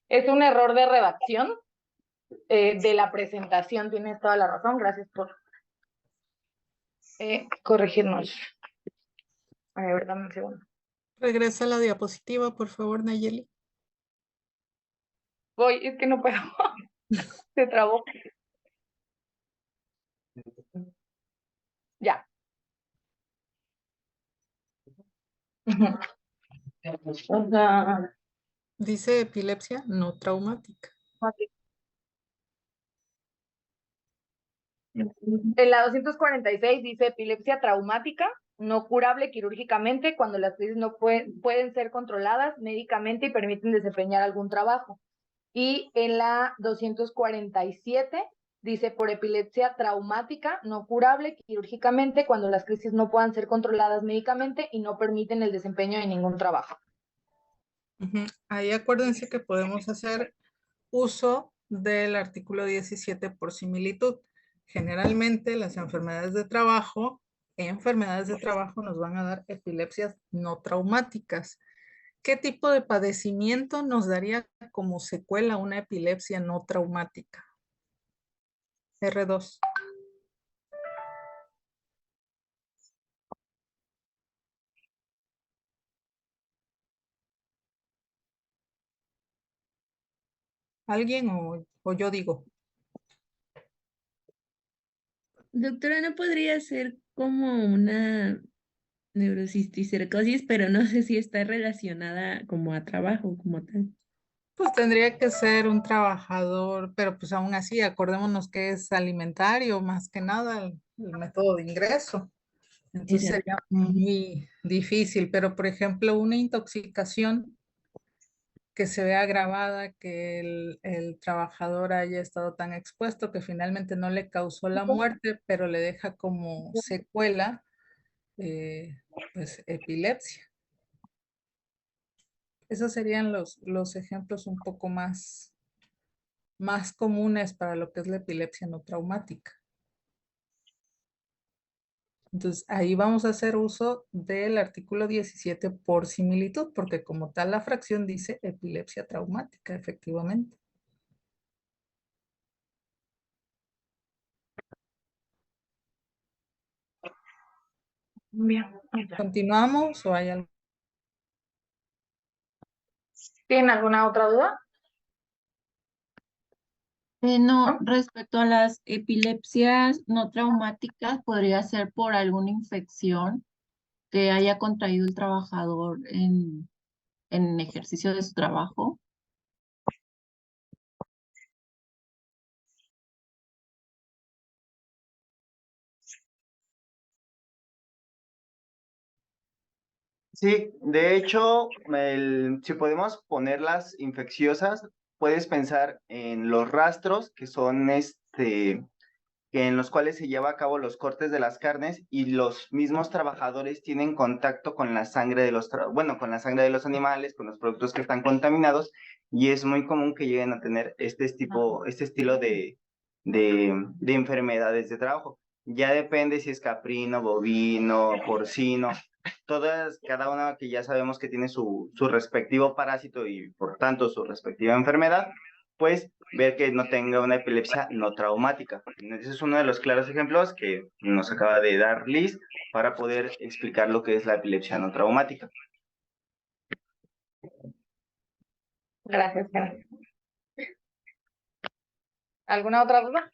es un error de redacción de la presentación, tienes toda la razón, gracias por corregirnos. A ver, dame un segundo. Regresa a la diapositiva, por favor, Nayeli. Voy, es que no puedo. Se trabó. Ya. O sea, Dice epilepsia no traumática. en la 246 dice epilepsia traumática, no curable quirúrgicamente cuando las crisis no pueden ser controladas médicamente y permiten desempeñar algún trabajo. Y en la 247 dice por epilepsia traumática, no curable quirúrgicamente cuando las crisis no puedan ser controladas médicamente y no permiten el desempeño de ningún trabajo. Ahí acuérdense que podemos hacer uso del artículo 17 por similitud. Generalmente las enfermedades de trabajo nos van a dar epilepsias no traumáticas. ¿Qué tipo de padecimiento nos daría como secuela una epilepsia no traumática? R2. ¿Alguien o yo digo? Doctora, ¿no podría ser como una neurocisticercosis, pero no sé si está relacionada como a trabajo, como tal? Pues tendría que ser un trabajador, pero pues aún así, acordémonos que es alimentario, más que nada el método de ingreso. Entonces Exacto. sería muy difícil, pero por ejemplo, una intoxicación que se vea agravada, que el trabajador haya estado tan expuesto que finalmente no le causó la muerte, pero le deja como secuela, pues epilepsia. Esos serían los ejemplos un poco más comunes para lo que es la epilepsia no traumática. Entonces, ahí vamos a hacer uso del artículo 17 por similitud, porque como tal la fracción dice epilepsia traumática, efectivamente. Bien. ¿Continuamos o hay algo? ¿Tienen alguna otra duda? No, respecto a las epilepsias no traumáticas, podría ser por alguna infección que haya contraído el trabajador en ejercicio de su trabajo. Sí, de hecho, si podemos ponerlas infecciosas, puedes pensar en los rastros, que son que en los cuales se lleva a cabo los cortes de las carnes y los mismos trabajadores tienen contacto con la sangre de con la sangre de los animales, con los productos que están contaminados, y es muy común que lleguen a tener este estilo de enfermedades de trabajo. Ya depende si es caprino, bovino, porcino, cada una que ya sabemos que tiene su respectivo parásito y por tanto su respectiva enfermedad, pues ver que no tenga una epilepsia no traumática. Ese es uno de los claros ejemplos que nos acaba de dar Liz para poder explicar lo que es la epilepsia no traumática. Gracias, Karen. ¿Alguna otra duda?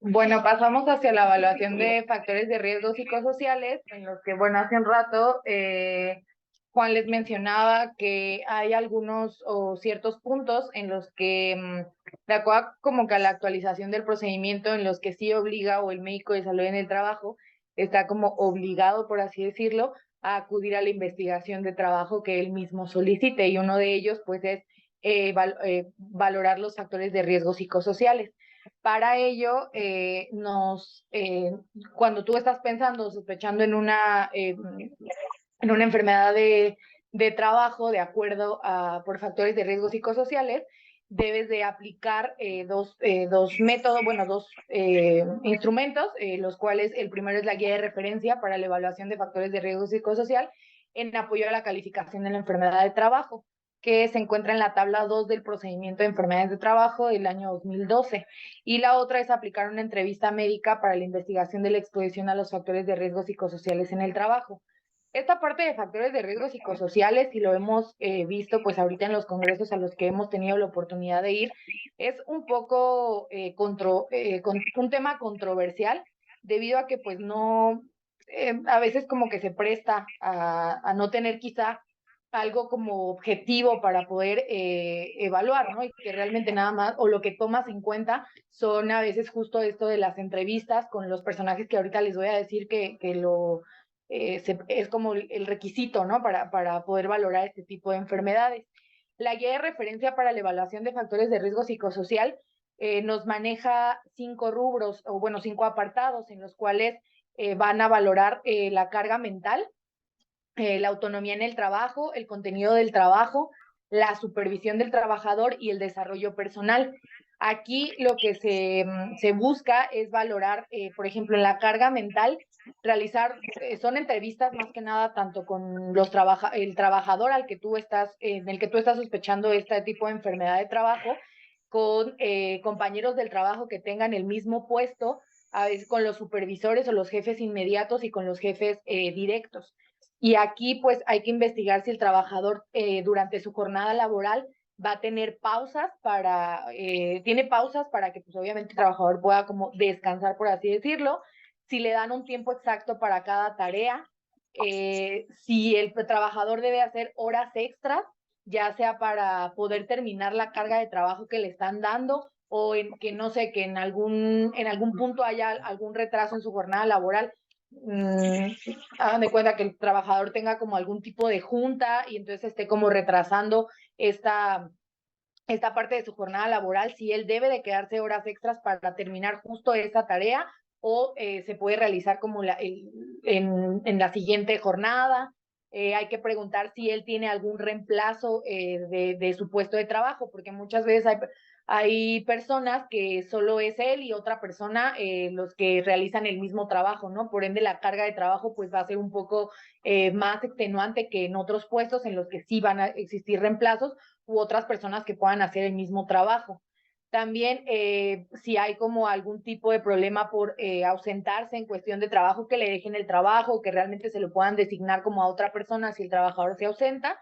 Bueno, pasamos hacia la evaluación de factores de riesgo psicosociales, en los que, bueno, hace un rato Juan les mencionaba que hay algunos o ciertos puntos en los que, de acuerdo como que a la actualización del procedimiento, en los que sí obliga o el médico de salud en el trabajo está como obligado, por así decirlo, a acudir a la investigación de trabajo que él mismo solicite, y uno de ellos pues es valorar los factores de riesgo psicosociales. Para ello, cuando tú estás pensando, sospechando en una enfermedad de trabajo, de acuerdo por factores de riesgo psicosociales, debes de aplicar dos métodos, bueno, dos instrumentos, los cuales el primero es la guía de referencia para la evaluación de factores de riesgo psicosocial en apoyo a la calificación de la enfermedad de trabajo, que se encuentra en la tabla 2 del procedimiento de enfermedades de trabajo del año 2012. Y la otra es aplicar una entrevista médica para la investigación de la exposición a los factores de riesgo psicosociales en el trabajo. Esta parte de factores de riesgo psicosociales, y lo hemos visto pues ahorita en los congresos a los que hemos tenido la oportunidad de ir, es un poco un tema controversial, debido a que pues no, a veces como que se presta a no tener quizá algo como objetivo para poder evaluar, ¿no? Y que realmente nada más, o lo que tomas en cuenta son a veces justo esto de las entrevistas con los personajes que ahorita les voy a decir que es como el requisito, ¿no? Para poder valorar este tipo de enfermedades. La guía de referencia para la evaluación de factores de riesgo psicosocial nos maneja 5 rubros, o bueno, 5 apartados en los cuales van a valorar la carga mental, la autonomía en el trabajo, el contenido del trabajo, la supervisión del trabajador y el desarrollo personal. Aquí lo que se busca es valorar, por ejemplo, en la carga mental, realizar, son entrevistas más que nada tanto con el trabajador en el que tú estás sospechando este tipo de enfermedad de trabajo, con compañeros del trabajo que tengan el mismo puesto, a veces con los supervisores o los jefes inmediatos y con los jefes directos. Y aquí pues hay que investigar si el trabajador durante su jornada laboral va a tener pausas tiene pausas para que pues obviamente el trabajador pueda como descansar, por así decirlo, si le dan un tiempo exacto para cada tarea, si el trabajador debe hacer horas extras, ya sea para poder terminar la carga de trabajo que le están dando, o que no sé, que en algún punto haya algún retraso en su jornada laboral. Hagan de cuenta que el trabajador tenga como algún tipo de junta y entonces esté como retrasando esta parte de su jornada laboral, si él debe de quedarse horas extras para terminar justo esa tarea, o se puede realizar como en la siguiente jornada. Hay que preguntar si él tiene algún reemplazo de su puesto de trabajo, porque muchas veces hay personas que solo es él y otra persona los que realizan el mismo trabajo, ¿no? Por ende, la carga de trabajo pues va a ser un poco más extenuante que en otros puestos en los que sí van a existir reemplazos u otras personas que puedan hacer el mismo trabajo. También si hay como algún tipo de problema por ausentarse en cuestión de trabajo, que le dejen el trabajo, que realmente se lo puedan designar como a otra persona si el trabajador se ausenta,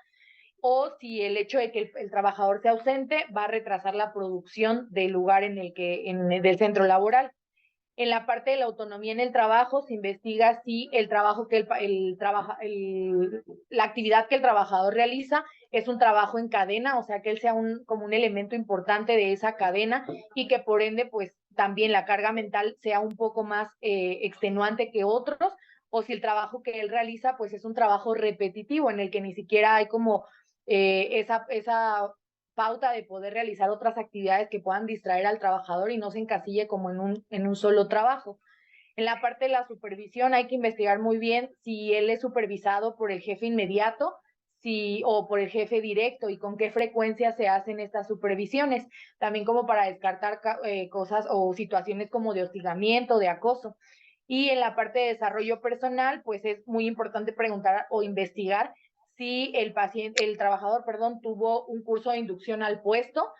o si el hecho de que el trabajador se ausente va a retrasar la producción del lugar del centro laboral. En la parte de la autonomía en el trabajo se investiga si el trabajo que la actividad que el trabajador realiza es un trabajo en cadena, o sea, que él sea como un elemento importante de esa cadena, y que por ende, pues también la carga mental sea un poco más extenuante que otros, o si el trabajo que él realiza, pues es un trabajo repetitivo en el que ni siquiera hay como esa pauta de poder realizar otras actividades que puedan distraer al trabajador y no se encasille como en un solo trabajo. En la parte de la supervisión hay que investigar muy bien si él es supervisado por el jefe inmediato o por el jefe directo, y con qué frecuencia se hacen estas supervisiones, también como para descartar cosas o situaciones como de hostigamiento, de acoso. Y en la parte de desarrollo personal, pues es muy importante preguntar o investigar si el trabajador, tuvo un curso de inducción al puesto,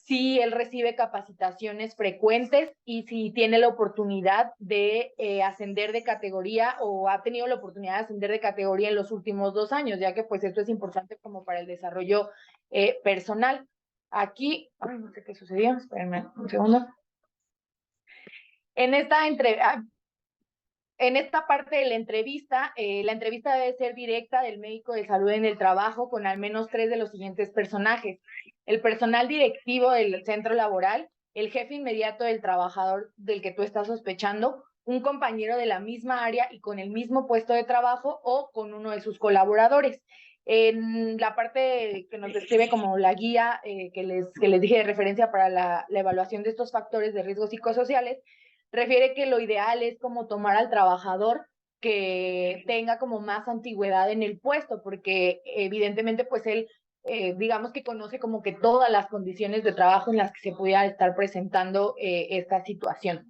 si él recibe capacitaciones frecuentes y si tiene la oportunidad de ascender de categoría o ha tenido la oportunidad de ascender de categoría en los últimos 2 años, ya que pues esto es importante como para el desarrollo personal. Aquí, ay, no sé qué sucedió, espérenme un segundo. En esta parte de la entrevista debe ser directa del médico de salud en el trabajo con al menos 3 de los siguientes personajes: el personal directivo del centro laboral, el jefe inmediato del trabajador del que tú estás sospechando, un compañero de la misma área y con el mismo puesto de trabajo o con uno de sus colaboradores. En la parte que nos describe como la guía que les dije de referencia para la evaluación de estos factores de riesgos psicosociales, refiere que lo ideal es como tomar al trabajador que tenga como más antigüedad en el puesto, porque evidentemente pues él, digamos que conoce como que todas las condiciones de trabajo en las que se pudiera estar presentando esta situación.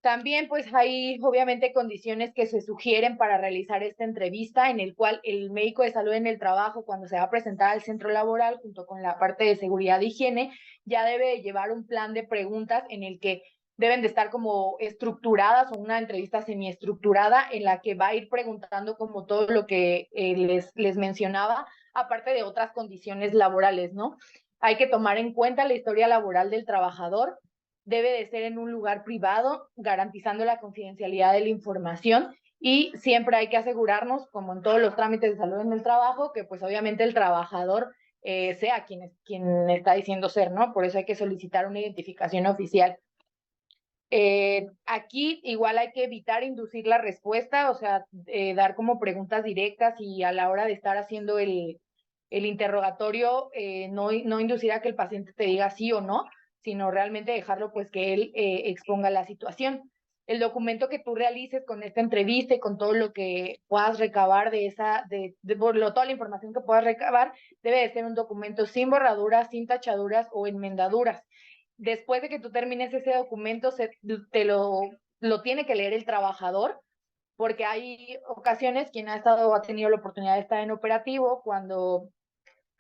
También pues hay obviamente condiciones que se sugieren para realizar esta entrevista, en el cual el médico de salud en el trabajo, cuando se va a presentar al centro laboral junto con la parte de seguridad e higiene, ya debe llevar un plan de preguntas en el que deben de estar como estructuradas, o una entrevista semiestructurada en la que va a ir preguntando como todo lo que les mencionaba, aparte de otras condiciones laborales, ¿no? Hay que tomar en cuenta la historia laboral del trabajador, debe de ser en un lugar privado, garantizando la confidencialidad de la información, y siempre hay que asegurarnos, como en todos los trámites de salud en el trabajo, que pues obviamente el trabajador sea quien está diciendo ser, ¿no? Por eso hay que solicitar una identificación oficial. Aquí igual hay que evitar inducir la respuesta, o sea, dar como preguntas directas, y a la hora de estar haciendo el interrogatorio, no inducir a que el paciente te diga sí o no, sino realmente dejarlo pues que él exponga la situación. El documento que tú realices con esta entrevista y con todo lo que puedas recabar toda la información que puedas recabar, debe de ser un documento sin borraduras, sin tachaduras o enmendaduras. Después de que tú termines ese documento, te lo tiene que leer el trabajador, porque hay ocasiones, quien ha tenido la oportunidad de estar en operativo, cuando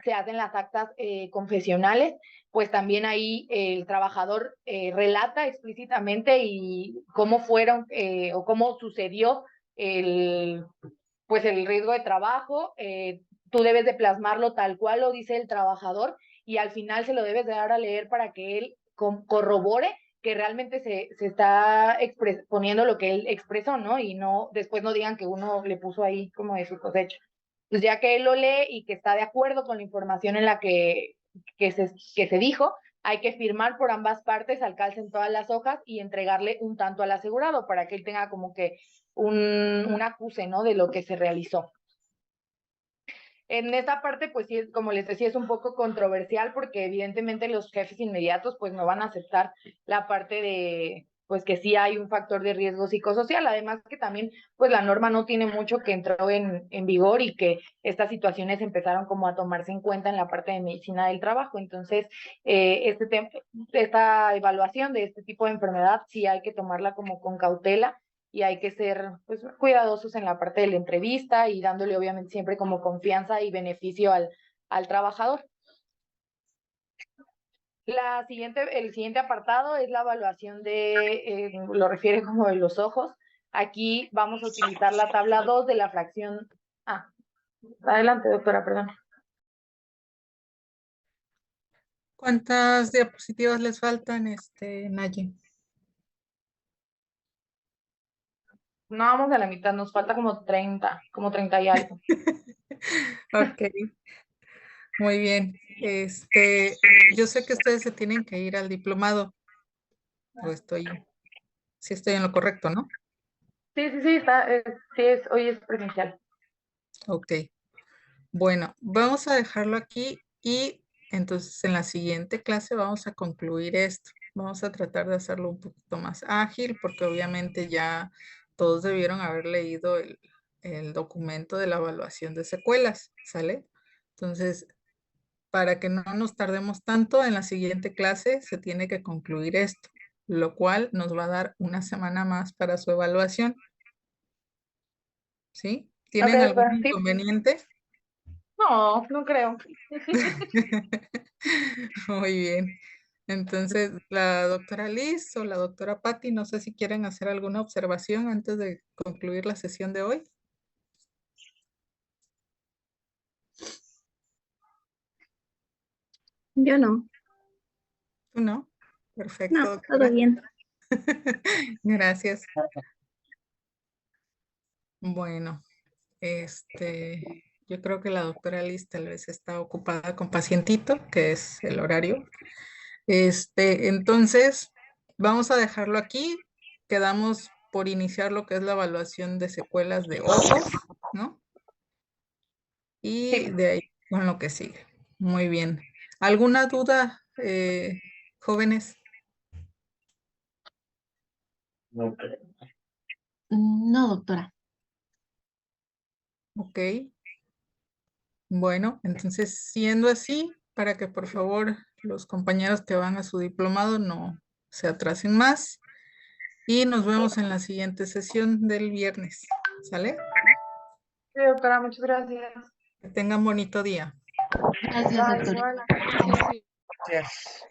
se hacen las actas confesionales, pues también ahí el trabajador relata explícitamente y cómo fueron o cómo sucedió pues el riesgo de trabajo. Tú debes de plasmarlo tal cual lo dice el trabajador, y al final se lo debes de dar a leer para que él corrobore que realmente se está poniendo lo que él expresó, ¿no? Y después no digan que uno le puso ahí como de su cosecha. Pues ya que él lo lee y que está de acuerdo con la información en la que se dijo, hay que firmar por ambas partes al calce en todas las hojas y entregarle un tanto al asegurado para que él tenga como que un acuse, ¿no? De lo que se realizó. En esta parte, pues sí, como les decía, es un poco controversial, porque evidentemente los jefes inmediatos pues no van a aceptar la parte de pues que sí hay un factor de riesgo psicosocial. Además que también pues la norma no tiene mucho que entró en vigor, y que estas situaciones empezaron como a tomarse en cuenta en la parte de medicina del trabajo. Entonces esta evaluación de este tipo de enfermedad sí hay que tomarla como con cautela, y hay que ser pues cuidadosos en la parte de la entrevista y dándole obviamente siempre como confianza y beneficio al trabajador. El siguiente apartado es la evaluación lo refiere como de los ojos. Aquí vamos a utilizar la tabla 2 de la fracción. Adelante, doctora, perdón. ¿Cuántas diapositivas les faltan, Naye? No vamos a la mitad, nos falta como 30 y algo. Ok, muy bien. Yo sé que ustedes se tienen que ir al diplomado. Sí estoy en lo correcto, ¿no? Sí, hoy es presencial. Ok. Bueno, vamos a dejarlo aquí, y entonces en la siguiente clase vamos a concluir esto. Vamos a tratar de hacerlo un poquito más ágil, porque obviamente ya todos debieron haber leído el documento de la evaluación de secuelas, ¿sale? Entonces, para que no nos tardemos tanto, en la siguiente clase se tiene que concluir esto, lo cual nos va a dar una semana más para su evaluación. ¿Sí? ¿Tienen algún inconveniente? No, no creo. Muy bien. Entonces, la doctora Liz o la doctora Patti, no sé si quieren hacer alguna observación antes de concluir la sesión de hoy. Yo no. ¿Tú no? Perfecto, No, doctora. todo bien. Gracias. Bueno, yo creo que la doctora Liz tal vez está ocupada con pacientito, que es el horario. Entonces, vamos a dejarlo aquí. Quedamos por iniciar lo que es la evaluación de secuelas de ojos, ¿no? Y de ahí con lo que sigue. Muy bien. ¿Alguna duda, jóvenes? No, doctora. Ok. Bueno, entonces, siendo así, para que por favor los compañeros que van a su diplomado no se atrasen más. Y nos vemos en la siguiente sesión del viernes. ¿Sale? Sí, doctora, muchas gracias. Que tengan bonito día. Gracias, Bye, doctora. igual. Gracias.